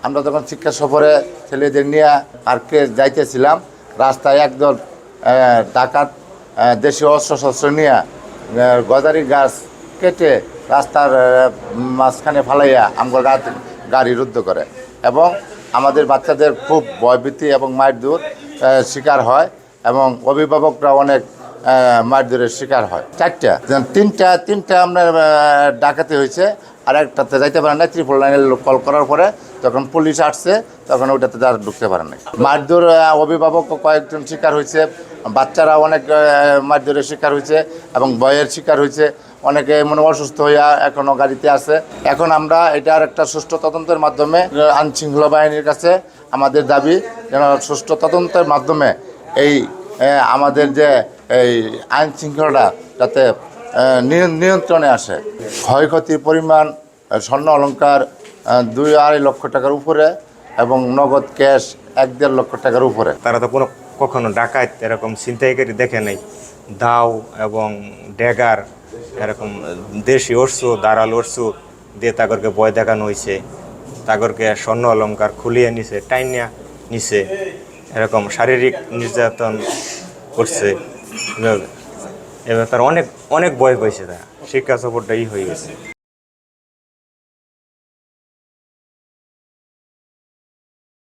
আমরা যখন শিক্ষা সফরে ছেলেদের নিয়ে পার্কে যাইতেছিলাম, রাস্তায় একদল ডাকাত দেশীয় অস্ত্রশস্ত্র নিয়ে গজারি গাছ কেটে রাস্তার মাঝখানে ফালাইয়া আমগো গাড়ি রুদ্ধ করে এবং আমাদের বাচ্চাদের খুব ভয়ভীতি এবং মারধর শিকার হয় এবং অভিভাবকরা অনেক মারধরের শিকার হয়। তিনটা আপনার ডাকাতি হয়েছে, আর একটাতে যাইতে পারে না। ত্রিপল লাইনের কল করার পরে যখন পুলিশ আসছে তখন ওটাতে তারা ঢুকতে পারে না। মারধর অভিভাবক কয়েকজন শিকার হয়েছে, বাচ্চারা অনেক মারধরের শিকার হয়েছে এবং ভয়ের শিকার হয়েছে। অনেকে মনে অসুস্থ হইয়া এখনও গাড়িতে আছে। এখন আমরা এটার একটা সুষ্ঠু তদন্তের মাধ্যমে আইনশৃঙ্খলা বাহিনীর কাছে আমাদের দাবি যেন সুষ্ঠু তদন্তের মাধ্যমে এই আমাদের যে এই আইন শৃঙ্খলাটা যাতে নিয়ন্ত্রণে আসে। ক্ষয়ক্ষতির পরিমাণ স্বর্ণ অলংকার 2-2.5 লক্ষ টাকার উপরে এবং নগদ ক্যাশ 1-1.5 লক্ষ টাকার উপরে। তারা তো কখনো ডাকাত এরকম ছিনতাইকারী দেখে নাই। দাও এবং ড্যাগার এরকম দেশি অর্সু দাঁড়াল অর্সু দিয়ে তাগরকে ভয় দেখানো হয়েছে, তাগরকে স্বর্ণ অলংকার খুলিয়ে নিছে, টাইনিয়া নিছে, এরকম শারীরিক নির্যাতন করছে। এবার তার অনেক ভয় পেয়েছে, তারা শিক্ষা সফরটাই হয়ে গেছে।